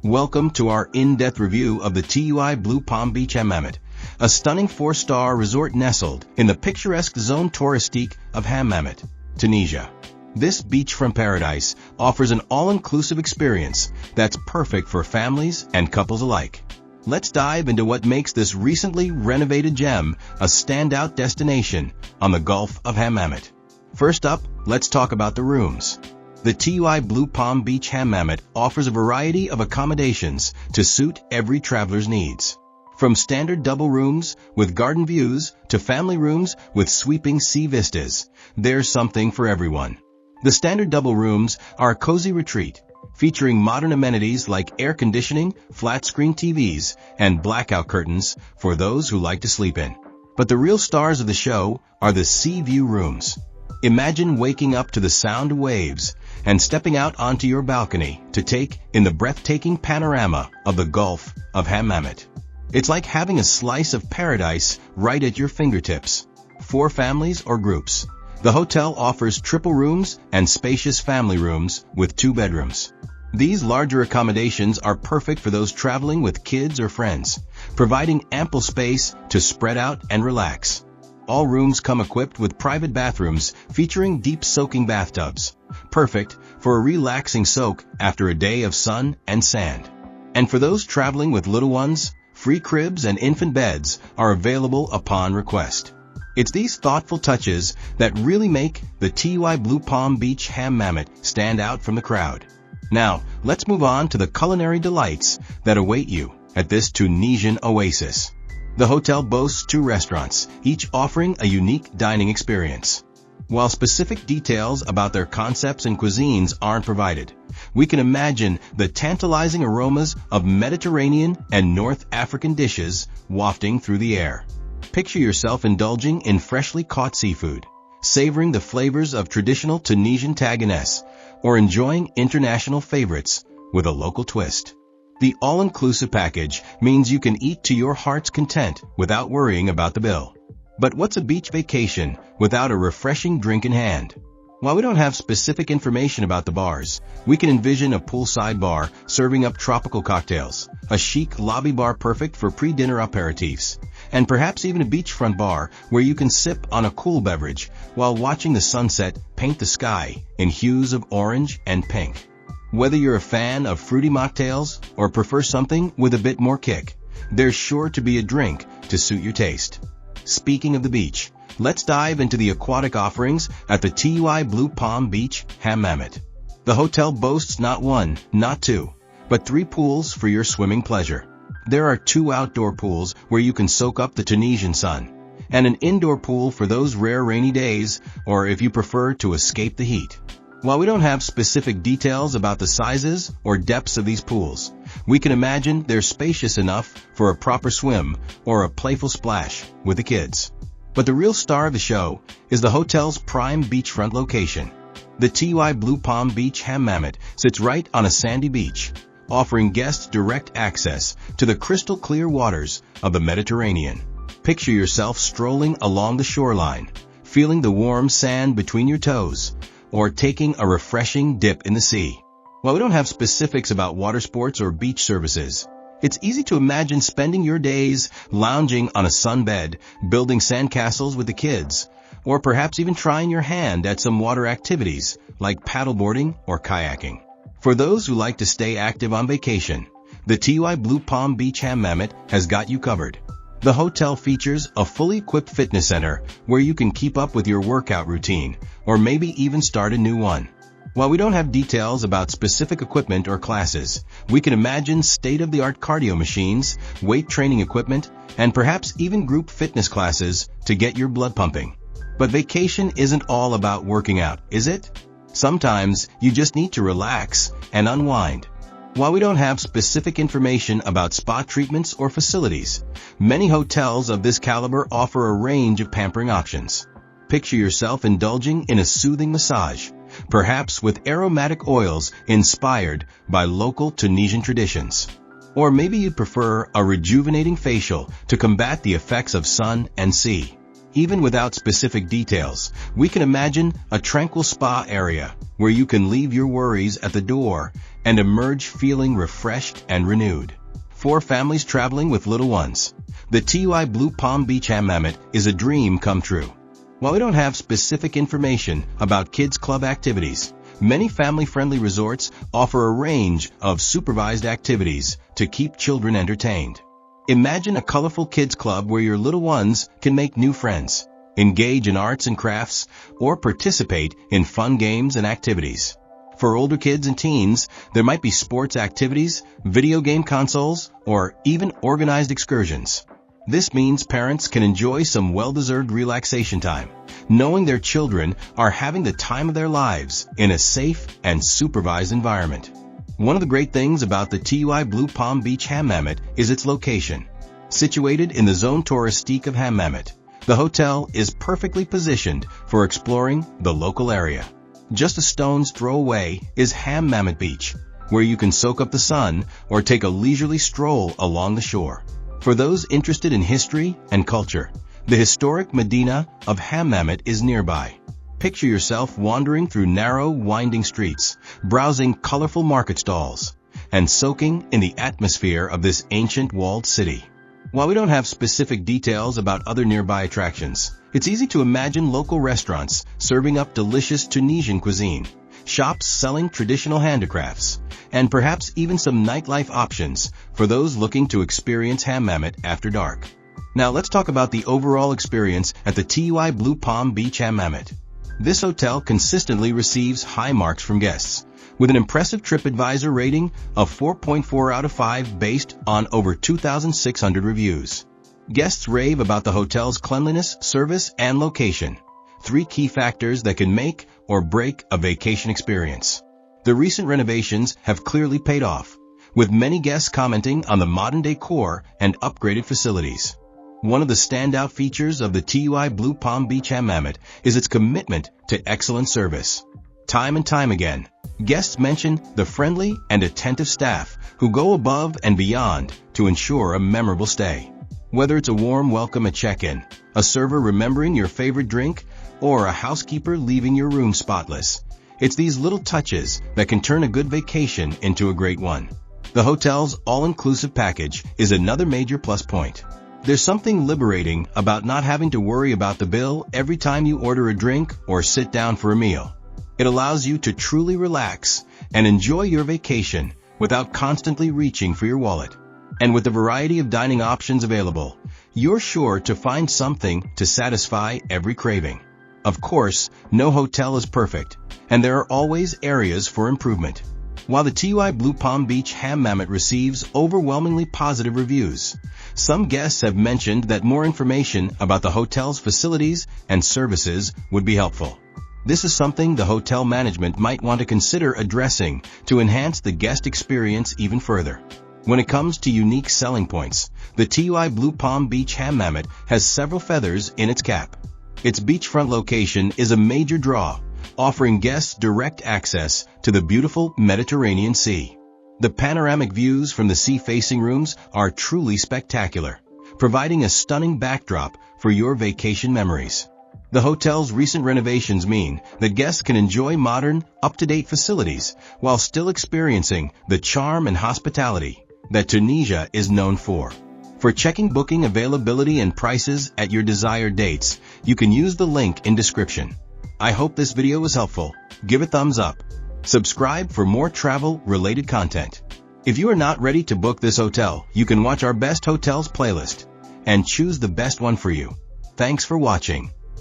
Welcome to our in-depth review of the TUI Blue Palm Beach Hammamet, a stunning 4-star resort nestled in the picturesque zone touristique of Hammamet, Tunisia. This beachfront paradise offers an all-inclusive experience that's perfect for families and couples alike. Let's dive into what makes this recently renovated gem a standout destination on the Gulf of Hammamet. First up, let's talk about the rooms. The TUI Blue Palm Beach Hammamet offers a variety of accommodations to suit every traveler's needs. From standard double rooms with garden views to family rooms with sweeping sea vistas, there's something for everyone. The standard double rooms are a cozy retreat, featuring modern amenities like air conditioning, flat-screen TVs, and blackout curtains for those who like to sleep in. But the real stars of the show are the sea view rooms. Imagine waking up to the sound of waves and stepping out onto your balcony to take in the breathtaking panorama of the Gulf of Hammamet. It's like having a slice of paradise right at your fingertips. For families or groups, the hotel offers triple rooms and spacious family rooms with 2 bedrooms. These larger accommodations are perfect for those traveling with kids or friends, providing ample space to spread out and relax. All rooms come equipped with private bathrooms featuring deep soaking bathtubs, perfect for a relaxing soak after a day of sun and sand. And for those traveling with little ones, free cribs and infant beds are available upon request. It's these thoughtful touches that really make the TUI Blue Palm Beach Hammamet stand out from the crowd. Now, let's move on to the culinary delights that await you at this Tunisian oasis. The hotel boasts 2 restaurants, each offering a unique dining experience. While specific details about their concepts and cuisines aren't provided, we can imagine the tantalizing aromas of Mediterranean and North African dishes wafting through the air. Picture yourself indulging in freshly caught seafood, savoring the flavors of traditional Tunisian taginess, or enjoying international favorites with a local twist. The all-inclusive package means you can eat to your heart's content without worrying about the bill. But what's a beach vacation without a refreshing drink in hand? While we don't have specific information about the bars, we can envision a poolside bar serving up tropical cocktails, a chic lobby bar perfect for pre-dinner aperitifs, and perhaps even a beachfront bar where you can sip on a cool beverage while watching the sunset paint the sky in hues of orange and pink. Whether you're a fan of fruity mocktails or prefer something with a bit more kick, there's sure to be a drink to suit your taste. Speaking of the beach, let's dive into the aquatic offerings at the TUI Blue Palm Beach Hammamet. The hotel boasts not 1, not 2, but 3 pools for your swimming pleasure. There are 2 outdoor pools where you can soak up the Tunisian sun, and an indoor pool for those rare rainy days or if you prefer to escape the heat. While we don't have specific details about the sizes or depths of these pools, we can imagine they're spacious enough for a proper swim or a playful splash with the kids. But the real star of the show is the hotel's prime beachfront location. The TUI Blue Palm Beach Hammamet sits right on a sandy beach, offering guests direct access to the crystal clear waters of the Mediterranean. Picture yourself strolling along the shoreline, feeling the warm sand between your toes, or taking a refreshing dip in the sea. While we don't have specifics about water sports or beach services, it's easy to imagine spending your days lounging on a sunbed, building sandcastles with the kids, or perhaps even trying your hand at some water activities like paddleboarding or kayaking. For those who like to stay active on vacation, the TUI Blue Palm Beach Hammamet has got you covered. The hotel features a fully equipped fitness center where you can keep up with your workout routine or maybe even start a new one. While we don't have details about specific equipment or classes, we can imagine state-of-the-art cardio machines, weight training equipment, and perhaps even group fitness classes to get your blood pumping. But vacation isn't all about working out, is it? Sometimes you just need to relax and unwind. While we don't have specific information about spa treatments or facilities, many hotels of this caliber offer a range of pampering options. Picture yourself indulging in a soothing massage, perhaps with aromatic oils inspired by local Tunisian traditions. Or maybe you'd prefer a rejuvenating facial to combat the effects of sun and sea. Even without specific details, we can imagine a tranquil spa area where you can leave your worries at the door and emerge feeling refreshed and renewed. For families traveling with little ones, the TUI Blue Palm Beach Hammamet is a dream come true. While we don't have specific information about kids' club activities, many family-friendly resorts offer a range of supervised activities to keep children entertained. Imagine a colorful kids club where your little ones can make new friends, engage in arts and crafts, or participate in fun games and activities. For older kids and teens, there might be sports activities, video game consoles, or even organized excursions. This means parents can enjoy some well-deserved relaxation time, knowing their children are having the time of their lives in a safe and supervised environment. One of the great things about the TUI Blue Palm Beach Hammamet is its location. Situated in the zone touristique of Hammamet, the hotel is perfectly positioned for exploring the local area. Just a stone's throw away is Hammamet Beach, where you can soak up the sun or take a leisurely stroll along the shore. For those interested in history and culture, the historic Medina of Hammamet is nearby. Picture yourself wandering through narrow, winding streets, browsing colorful market stalls, and soaking in the atmosphere of this ancient walled city. While we don't have specific details about other nearby attractions, it's easy to imagine local restaurants serving up delicious Tunisian cuisine, shops selling traditional handicrafts, and perhaps even some nightlife options for those looking to experience Hammamet after dark. Now let's talk about the overall experience at the TUI Blue Palm Beach Hammamet. This hotel consistently receives high marks from guests, with an impressive TripAdvisor rating of 4.4 out of 5 based on over 2,600 reviews. Guests rave about the hotel's cleanliness, service, and location, 3 key factors that can make or break a vacation experience. The recent renovations have clearly paid off, with many guests commenting on the modern decor and upgraded facilities. One of the standout features of the TUI Blue Palm Beach Hammamet is its commitment to excellent service. Time and time again, guests mention the friendly and attentive staff who go above and beyond to ensure a memorable stay. Whether it's a warm welcome at check-in, a server remembering your favorite drink, or a housekeeper leaving your room spotless, it's these little touches that can turn a good vacation into a great one. The hotel's all-inclusive package is another major plus point. There's something liberating about not having to worry about the bill every time you order a drink or sit down for a meal. It allows you to truly relax and enjoy your vacation without constantly reaching for your wallet. And with the variety of dining options available, you're sure to find something to satisfy every craving. Of course, no hotel is perfect, and there are always areas for improvement. While the TUI Blue Palm Beach Hammamet receives overwhelmingly positive reviews, some guests have mentioned that more information about the hotel's facilities and services would be helpful. This is something the hotel management might want to consider addressing to enhance the guest experience even further. When it comes to unique selling points, the TUI Blue Palm Beach Hammamet has several feathers in its cap. Its beachfront location is a major draw, offering guests direct access to the beautiful Mediterranean Sea. The panoramic views from the sea-facing rooms are truly spectacular, providing a stunning backdrop for your vacation memories. The hotel's recent renovations mean that guests can enjoy modern, up-to-date facilities while still experiencing the charm and hospitality that Tunisia is known for. For checking booking availability and prices at your desired dates, you can use the link in description. I hope this video was helpful. Give a thumbs up. Subscribe for more travel-related content. If you are not ready to book this hotel, you can watch our best hotels playlist and choose the best one for you. Thanks for watching.